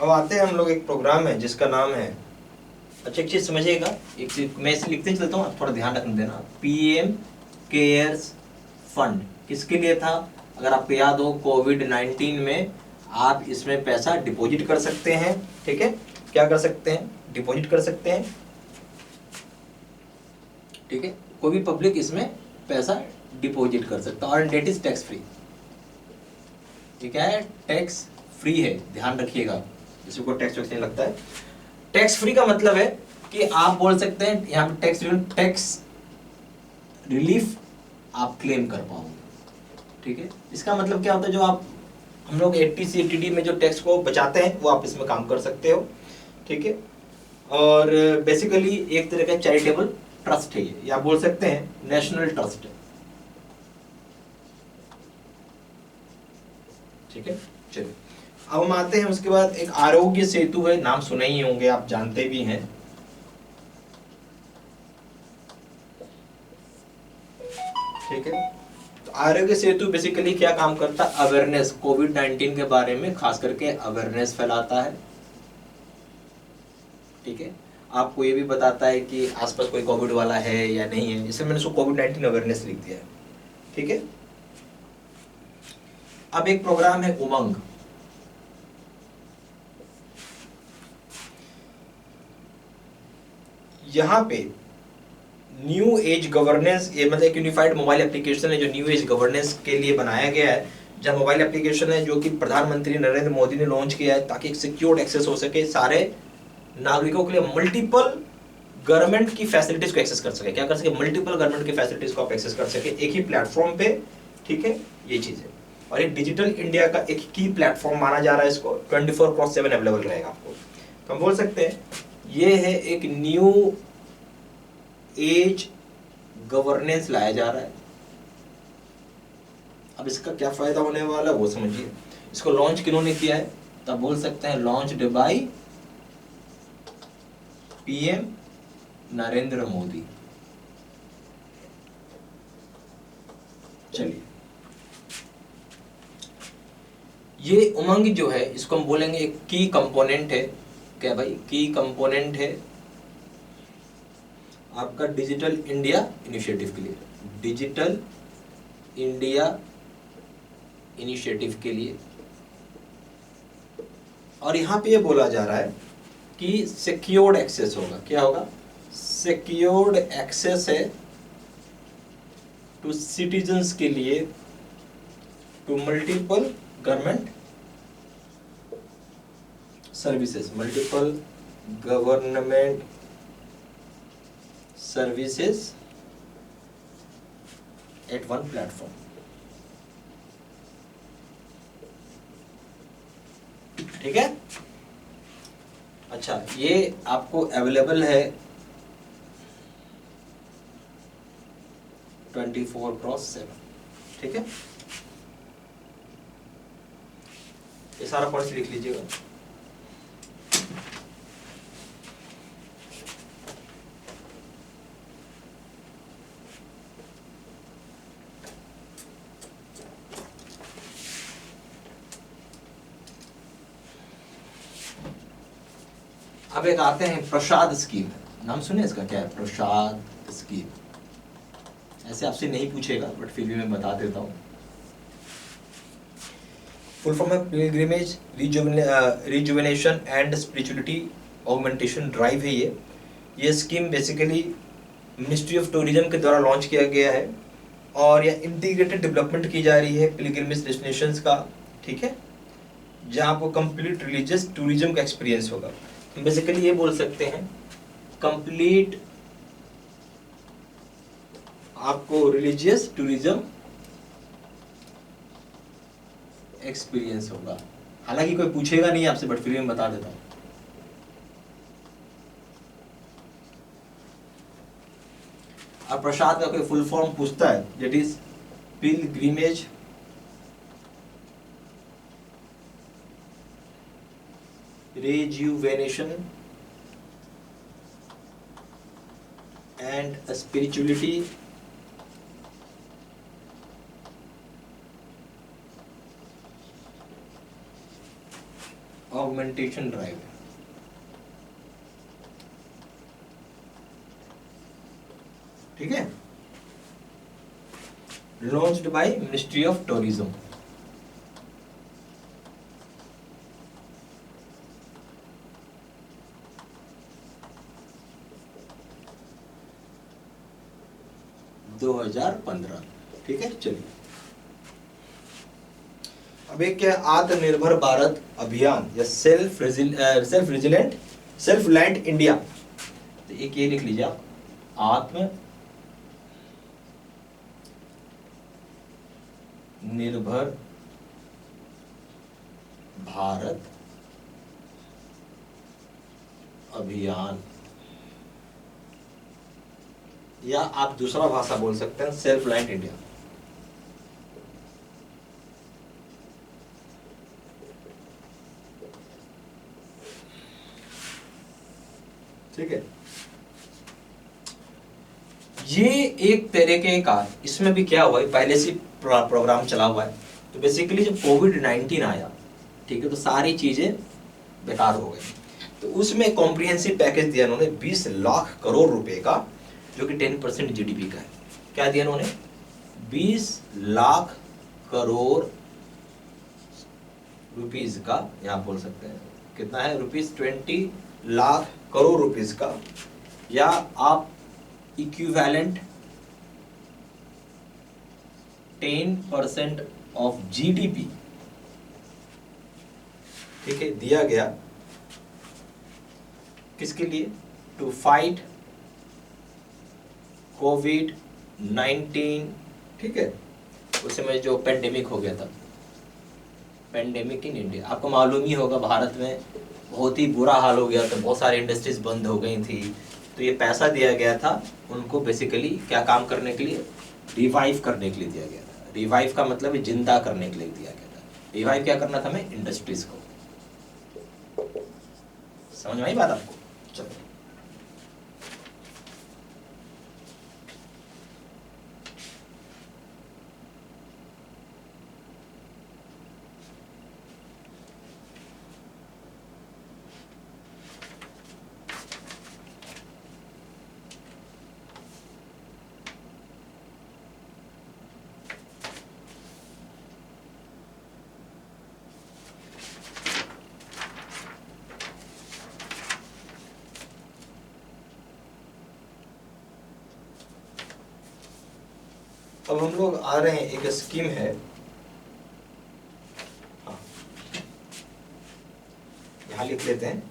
अब आते हैं हम लोग, एक प्रोग्राम है जिसका नाम है, अच्छा एक चीज समझिएगा, एक चीज मैं इसे लिखते चलता हूँ, थोड़ा ध्यान रखना देना। पीएम केयर्स फंड किसके लिए था? अगर आपको याद हो, कोविड-19 में आप इसमें पैसा डिपॉजिट कर सकते हैं। ठीक है, क्या कर सकते हैं? डिपॉजिट कर सकते हैं। ठीक है, कोई भी पब्लिक इसमें पैसा डिपॉजिट कर सकता है, और डेट इज टैक्स फ्री। ठीक है, टैक्स फ्री है, ध्यान रखिएगा, इसको टैक्स नहीं लगता है। टैक्स फ्री का मतलब है कि आप बोल सकते हैं यहाँ पे टैक्स रिलीफ आप क्लेम कर पाओगे। ठीक है, इसका मतलब क्या होता है, जो आप हम लोग 80 80D में जो टैक्स को बचाते हैं वो आप इसमें काम कर सकते हो। ठीक है, और बेसिकली एक तरह का चैरिटेबल ट्रस्ट है ये, या बोल सकते हैं नेशनल ट्रस्ट है। ठीक है, चलिए अब हम आते हैं उसके बाद, एक आरोग्य सेतु है, नाम सुने ही होंगे, आप जानते भी हैं। ठीक है, तो आरोग्य सेतु बेसिकली क्या काम करता है? अवेयरनेस, कोविड-19 के बारे में खास करके अवेयरनेस फैलाता है। ठीक है, आपको ये भी बताता है कि आसपास कोई कोविड वाला है या नहीं है, इसलिए मैंने उसको कोविड-19 अवेयरनेस लिख दिया है। ठीक है, अब एक प्रोग्राम है उमंग। यहाँ पे न्यू एज गवर्नेंस, ये मतलब एक यूनिफाइड मोबाइल एप्लीकेशन है जो न्यू एज गवर्नेंस के लिए बनाया गया है। जहाँ मोबाइल एप्लीकेशन है जो कि प्रधानमंत्री नरेंद्र मोदी ने लॉन्च किया है, ताकि एक सिक्योर्ड एक्सेस हो सके सारे नागरिकों के लिए, मल्टीपल गवर्नमेंट की फैसिलिटीज को एक्सेस कर सके। क्या कर सके? मल्टीपल गवर्नमेंट की फैसिलिटीज को आप एक्सेस कर सके एक ही प्लेटफॉर्म पे। ठीक है, ये चीज है, और एक डिजिटल इंडिया का एक की प्लेटफॉर्म माना जा रहा है इसको, 24/7 अवेलेबल रहेगा आपको। तो हम बोल सकते हैं ये है एक न्यू एज गवर्नेंस लाया जा रहा है। अब इसका क्या फायदा होने वाला है वो समझिए। इसको लॉन्च किन्होंने किया है? तब बोल सकते हैं launched by PM Narendra Modi. चलिए, ये उमंग जो है इसको हम बोलेंगे एक की कंपोनेंट है। क्या भाई? की कंपोनेंट है आपका डिजिटल इंडिया इनिशिएटिव के लिए, डिजिटल इंडिया इनिशिएटिव के लिए। और यहां पे ये बोला जा रहा है कि सिक्योर्ड एक्सेस होगा। क्या होगा? सिक्योर्ड एक्सेस है टू सिटीजन्स के लिए, to multiple government services, multiple government services at one platform. ठीक है, अच्छा ये आपको अवेलेबल है 24/7। ठीक है, ये सारा पॉइंट लिख लीजिएगा। अब एक आते हैं प्रसाद स्कीम, नाम सुने इसका? क्या है प्रसाद स्कीम? ऐसे आपसे नहीं पूछेगा बट फिर भी मैं बता देता हूँ। फुल फॉर्म है pilgrimage rejuvenation and spirituality augmentation drive है ये scheme basically ministry of tourism के द्वारा लॉन्च किया गया है, और यह इंटीग्रेटेड डेवलपमेंट की जा रही है पिलग्रिमेज डेस्टिनेशंस का। ठीक है, जहाँ आपको कंप्लीट रिलीजियस टूरिज्म का एक्सपीरियंस होगा। बेसिकली ये बोल सकते हैं कंप्लीट आपको रिलीजियस टूरिज्म एक्सपीरियंस होगा। हालांकि कोई पूछेगा नहीं आपसे बट फिर भी मैं बता देता हूं। अब प्रसाद का कोई फुल फॉर्म पूछता है, that is pilgrimage rejuvenation and spirituality augmentation drive है, ठीक है, launched by ministry of tourism. ठीक है, चलिए अब एक क्या, आत्मनिर्भर भारत अभियान या self resilient self reliant India. तो एक ये लिख लीजिए आप, आत्म निर्भर भारत अभियान, या आप दूसरा भाषा बोल सकते हैं सेल्फ रिलायंट इंडिया। ठीक है, ये एक तरीके का, इसमें भी क्या हुआ है, पहले से प्रोग्राम चला हुआ है। तो बेसिकली जब कोविड-19 आया, ठीक है, तो सारी चीजें बेकार हो गई। तो उसमें कॉम्प्रिहेंसिव पैकेज दिया उन्होंने 20 लाख करोड़ रुपए का, जो कि 10% जीडीपी का है। क्या दिया उन्होंने? 20 लाख करोड़ रुपीस का, यहां बोल सकते हैं कितना है, ₹20 लाख करोड़ रुपीस का, या आप इक्विवेलेंट 10% ऑफ जीडीपी, ठीक है, दिया गया। किसके लिए? टू फाइट कोविड-19, ठीक है, उस समय जो पेंडेमिक हो गया था, पेंडेमिक इन इंडिया। आपको मालूम ही होगा भारत में बहुत ही बुरा हाल हो गया था, बहुत सारी इंडस्ट्रीज बंद हो गई थी। तो ये पैसा दिया गया था उनको बेसिकली क्या काम करने के लिए, रिवाइव करने के लिए दिया गया था। रिवाइव का मतलब जिंदा करने के लिए दिया गया था। रिवाइव क्या करना था हमें? इंडस्ट्रीज को। समझ में आई बात आपको? चलो अब हम लोग आ रहे हैं, एक स्कीम है, हाँ, यहां लिख लेते हैं,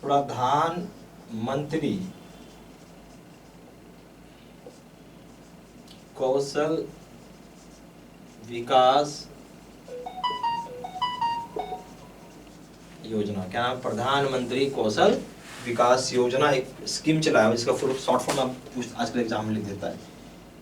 प्रधानमंत्री कौशल विकास योजना। क्या नाम? प्रधानमंत्री कौशल विकास योजना एक स्कीम चलाया है, जिसका फुल शॉर्ट फॉर्म आप आजकल एग्जाम में लिख देता है,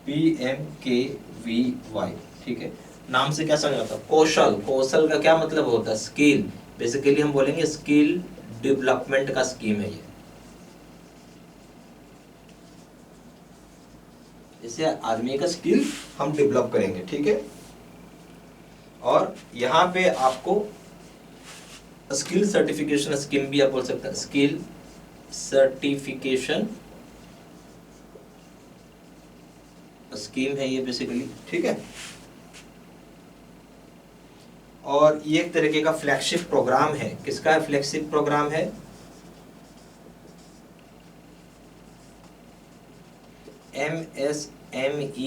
PMKVY, ठीक है। नाम से क्या समझ आता है? कौशल। कौशल का क्या मतलब होता है? स्किल। बेसिकली हम बोलेंगे स्किल डेवलपमेंट का स्कीम है ये। जैसे आदमी का स्किल हम डेवलप करेंगे, ठीक है। और यहाँ पे आपको स्किल सर्टिफिकेशन स्कीम भी आप बोल सकते हैं, स्किल सर्टिफिकेशन स्कीम है ये बेसिकली, ठीक है। और ये एक तरीके का फ्लैगशिप प्रोग्राम है। किसका है फ्लैगशिप प्रोग्राम? है MSMED,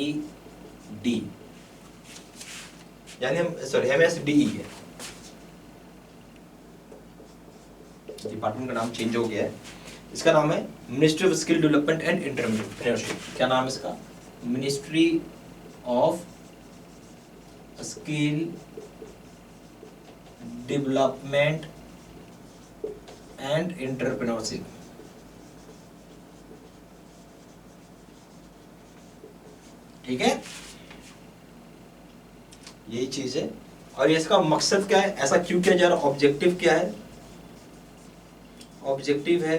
यानी हम सॉरी MSDE है, डिपार्टमेंट का नाम चेंज हो गया है। इसका नाम है ministry of skill development and entrepreneurship. क्या नाम है इसका? Ministry of skill development and entrepreneurship, ठीक है। यही चीज है। और इसका मकसद क्या है, ऐसा क्यों किया जा रहा है, ऑब्जेक्टिव क्या है? ऑब्जेक्टिव है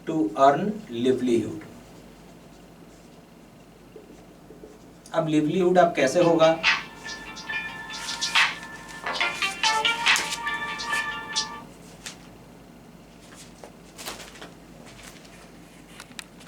टू अर्न लिवलीहुड। अब लिवलीहुड आप कैसे होगा,